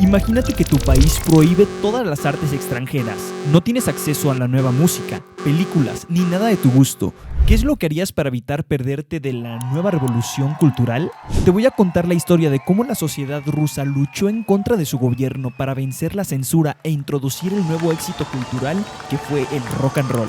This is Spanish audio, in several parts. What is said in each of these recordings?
Imagínate que tu país prohíbe todas las artes extranjeras. No tienes acceso a la nueva música, películas, ni nada de tu gusto. ¿Qué es lo que harías para evitar perderte de la nueva revolución cultural? Te voy a contar la historia de cómo la sociedad rusa luchó en contra de su gobierno para vencer la censura e introducir el nuevo éxito cultural que fue el rock and roll.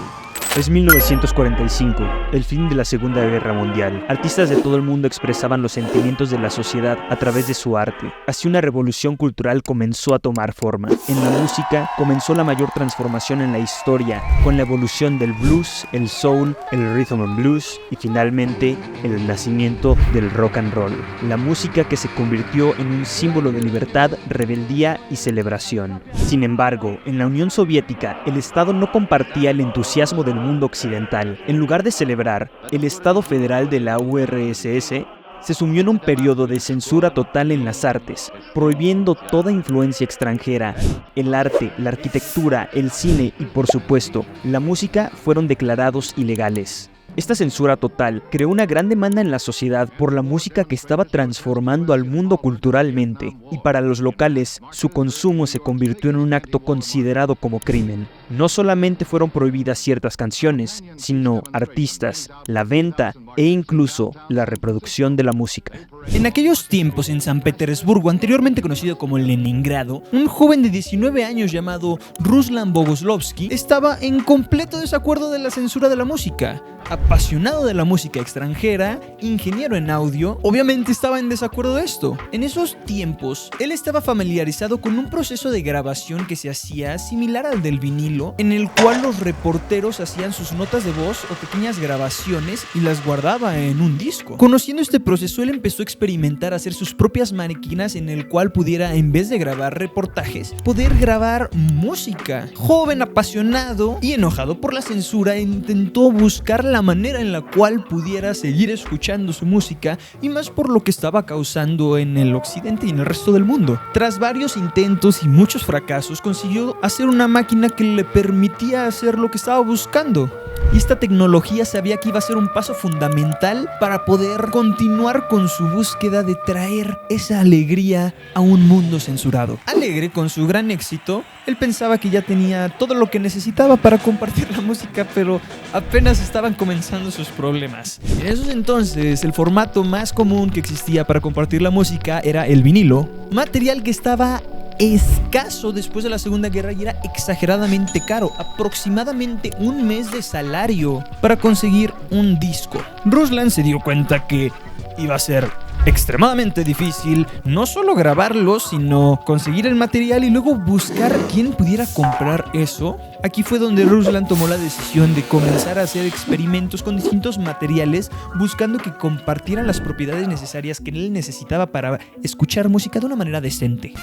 Es 1945, el fin de la Segunda Guerra Mundial. Artistas de todo el mundo expresaban los sentimientos de la sociedad a través de su arte. Así una revolución cultural comenzó a tomar forma. En la música comenzó la mayor transformación en la historia, con la evolución del blues, el soul, el rhythm and blues y finalmente el nacimiento del rock and roll. La música que se convirtió en un símbolo de libertad, rebeldía y celebración. Sin embargo, en la Unión Soviética, el Estado no compartía el entusiasmo del mundo occidental. En lugar de celebrar, el Estado Federal de la URSS se sumió en un periodo de censura total en las artes, prohibiendo toda influencia extranjera. El arte, la arquitectura, el cine y, por supuesto, la música fueron declarados ilegales. Esta censura total creó una gran demanda en la sociedad por la música que estaba transformando al mundo culturalmente, y para los locales, su consumo se convirtió en un acto considerado como crimen. No solamente fueron prohibidas ciertas canciones, sino artistas, la venta e incluso la reproducción de la música. En aquellos tiempos, en San Petersburgo, anteriormente conocido como Leningrado, un joven de 19 años llamado Ruslan Bogoslovsky estaba en completo desacuerdo de la censura de la música. Apasionado de la música extranjera, ingeniero en audio, obviamente estaba en desacuerdo de esto. En esos tiempos, él estaba familiarizado con un proceso de grabación que se hacía similar al del vinilo, en el cual los reporteros hacían sus notas de voz o pequeñas grabaciones y las guardaba en un disco. Conociendo este proceso, él empezó a experimentar hacer sus propias máquinas en el cual pudiera, en vez de grabar reportajes, poder grabar música. Joven, apasionado y enojado por la censura, intentó buscar la manera en la cual pudiera seguir escuchando su música, y más por lo que estaba causando en el occidente y en el resto del mundo. Tras varios intentos y muchos fracasos, consiguió hacer una máquina que le permitía hacer lo que estaba buscando. Y esta tecnología sabía que iba a ser un paso fundamental para poder continuar con su búsqueda de traer esa alegría a un mundo censurado. Alegre con su gran éxito, él pensaba que ya tenía todo lo que necesitaba para compartir la música, pero apenas estaban comenzando sus problemas. En esos entonces, el formato más común que existía para compartir la música era el vinilo, material que estaba escaso después de la Segunda Guerra y era exageradamente caro, aproximadamente un mes de salario para conseguir un disco. Ruslan se dio cuenta que iba a ser extremadamente difícil no solo grabarlo, sino conseguir el material y luego buscar quién pudiera comprar eso. Aquí fue donde Ruslan tomó la decisión de comenzar a hacer experimentos con distintos materiales, buscando que compartieran las propiedades necesarias que él necesitaba para escuchar música de una manera decente.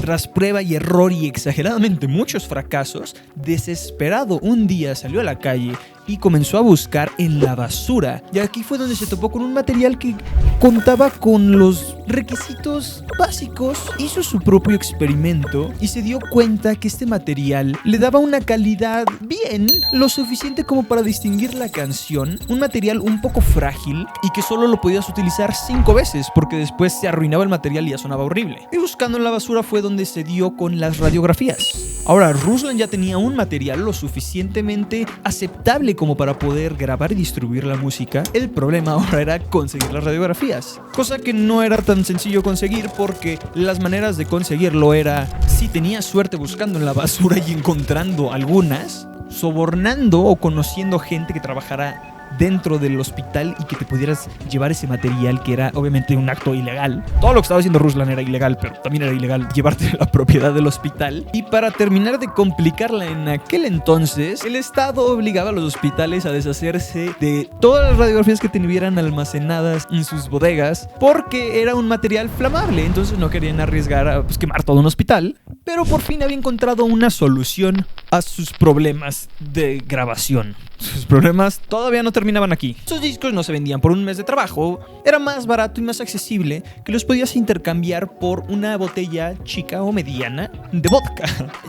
Tras prueba y error y exageradamente muchos fracasos, desesperado un día salió a la calle y comenzó a buscar en la basura. Y aquí fue donde se topó con un material que contaba con los requisitos básicos. Hizo su propio experimento y se dio cuenta que este material le daba una calidad bien, lo suficiente como para distinguir la canción. Un material un poco frágil y que solo lo podías utilizar 5 veces porque después se arruinaba el material y ya sonaba horrible. Y buscando en la basura fue donde se dio con las radiografías. Ahora, Ruslan ya tenía un material lo suficientemente aceptable como para poder grabar y distribuir la música. El problema ahora era conseguir las radiografías, cosa que no era tan sencillo conseguir porque las maneras de conseguirlo era si tenías suerte buscando en la basura y encontrando algunas, sobornando o conociendo gente que trabajara dentro del hospital y que te pudieras llevar ese material, que era obviamente un acto ilegal. Todo lo que estaba haciendo Ruslan era ilegal, pero también era ilegal llevarte la propiedad del hospital. Y para terminar de complicarla, en aquel entonces el Estado obligaba a los hospitales a deshacerse de todas las radiografías que tuvieran almacenadas en sus bodegas porque era un material flamable, entonces no querían arriesgar a quemar todo un hospital. Pero por fin había encontrado una solución a sus problemas de grabación. Sus problemas todavía no terminaban aquí. Esos discos no se vendían por un mes de trabajo. Era más barato y más accesible que los podías intercambiar por una botella chica o mediana de vodka.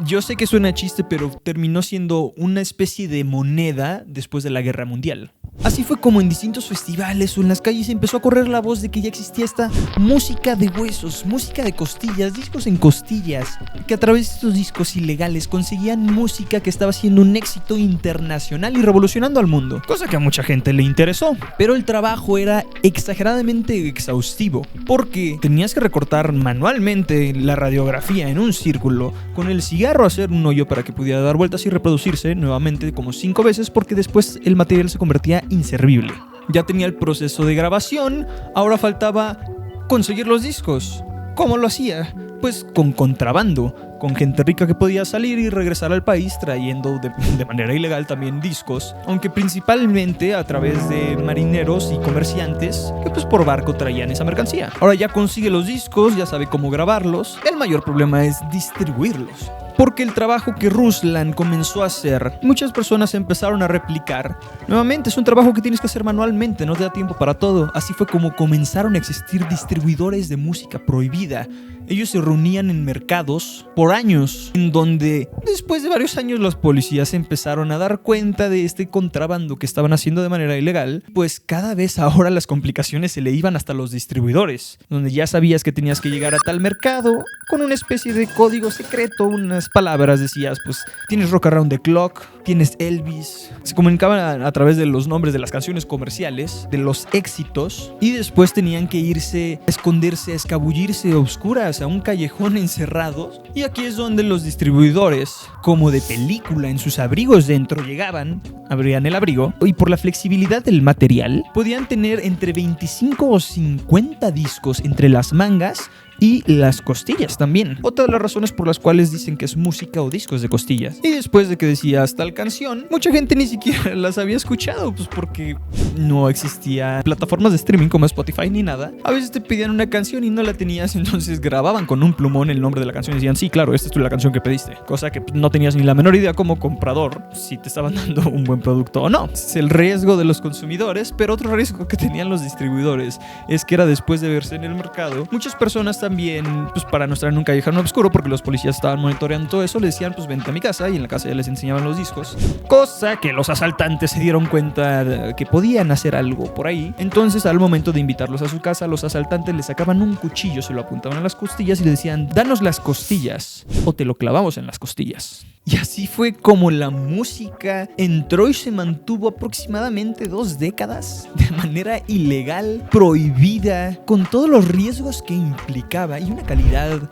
Yo sé que suena chiste, pero terminó siendo una especie de moneda después de la Guerra Mundial. Así fue como en distintos festivales o en las calles empezó a correr la voz de que ya existía esta música de huesos, música de costillas, discos en costillas, que a través de estos discos ilegales conseguían música que estaba siendo un éxito internacional y revolucionando al mundo, cosa que a mucha gente le interesó. Pero el trabajo era exageradamente exhaustivo, porque tenías que recortar manualmente la radiografía en un círculo, con el cigarro hacer un hoyo para que pudiera dar vueltas y reproducirse nuevamente como 5 veces, porque después el material se convertía inservible. Ya tenía el proceso de grabación, ahora faltaba conseguir los discos. ¿Cómo lo hacía? Pues con contrabando, con gente rica que podía salir y regresar al país trayendo de manera ilegal también discos, aunque principalmente a través de marineros y comerciantes que pues por barco traían esa mercancía. Ahora ya consigue los discos, ya sabe cómo grabarlos, el mayor problema es distribuirlos. Porque el trabajo que Ruslan comenzó a hacer, muchas personas empezaron a replicar. Nuevamente, es un trabajo que tienes que hacer manualmente, no te da tiempo para todo. Así fue como comenzaron a existir distribuidores de música prohibida. Ellos se reunían en mercados por años, en donde después de varios años los policías empezaron a dar cuenta de este contrabando que estaban haciendo de manera ilegal, pues cada vez ahora las complicaciones se le iban hasta los distribuidores, donde ya sabías que tenías que llegar a tal mercado con una especie de código secreto, unas palabras, decías, pues tienes Rock Around the Clock, tienes Elvis. Se comunicaban a través de los nombres de las canciones comerciales, de los éxitos, y después tenían que irse, esconderse, escabullirse a oscuras, a un callejón encerrados. Y aquí es donde los distribuidores, como de película, en sus abrigos dentro, llegaban, abrían el abrigo, y por la flexibilidad del material, podían tener entre 25 o 50 discos entre las mangas y las costillas también. Otra de las razones por las cuales dicen que es música o discos de costillas. Y después de que decías tal canción, mucha gente ni siquiera las había escuchado, pues porque no existía plataformas de streaming como Spotify ni nada. A veces te pedían una canción y no la tenías, entonces grababan con un plumón el nombre de la canción y decían, sí, claro, esta es la canción que pediste. Cosa que no tenías ni la menor idea como comprador si te estaban dando un buen producto o no. Es el riesgo de los consumidores, pero otro riesgo que tenían los distribuidores es que era después de verse en el mercado, muchas personas también, pues para no estar en un callejón oscuro, porque los policías estaban monitoreando todo eso, le decían, pues vente a mi casa, y en la casa ya les enseñaban los discos. Cosa que los asaltantes se dieron cuenta de que podían hacer algo por ahí. Entonces, al momento de invitarlos a su casa, los asaltantes les sacaban un cuchillo, se lo apuntaban a las costillas y le decían, danos las costillas o te lo clavamos en las costillas. Y así fue como la música entró y se mantuvo aproximadamente 2 décadas de manera ilegal, prohibida, con todos los riesgos que implicaba y una calidad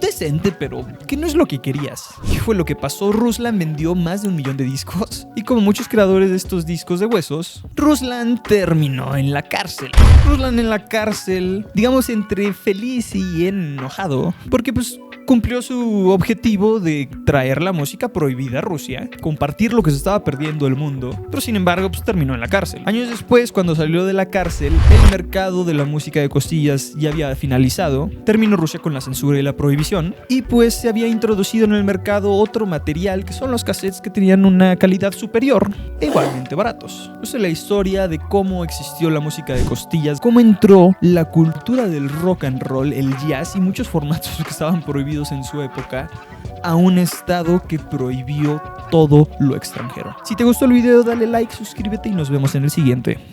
decente, pero que no es lo que querías. ¿Qué fue lo que pasó? Ruslan vendió más de 1 millón de discos y como muchos creadores de estos discos de huesos, Ruslan terminó en la cárcel. Ruslan en la cárcel, digamos entre feliz y enojado, porque pues cumplió su objetivo de traer la música prohibida a Rusia, compartir lo que se estaba perdiendo el mundo, pero sin embargo pues terminó en la cárcel. Años después, cuando salió de la cárcel, el mercado de la música de costillas ya había finalizado, terminó Rusia con la censura y la prohibición, y pues se había introducido en el mercado otro material que son los cassettes que tenían una calidad superior e igualmente baratos. Esa es la historia de cómo existió la música de costillas, cómo entró la cultura del rock and roll, el jazz y muchos formatos que estaban prohibidos en su época a un estado que prohibió todo lo extranjero. Si te gustó el video, dale like, suscríbete y nos vemos en el siguiente.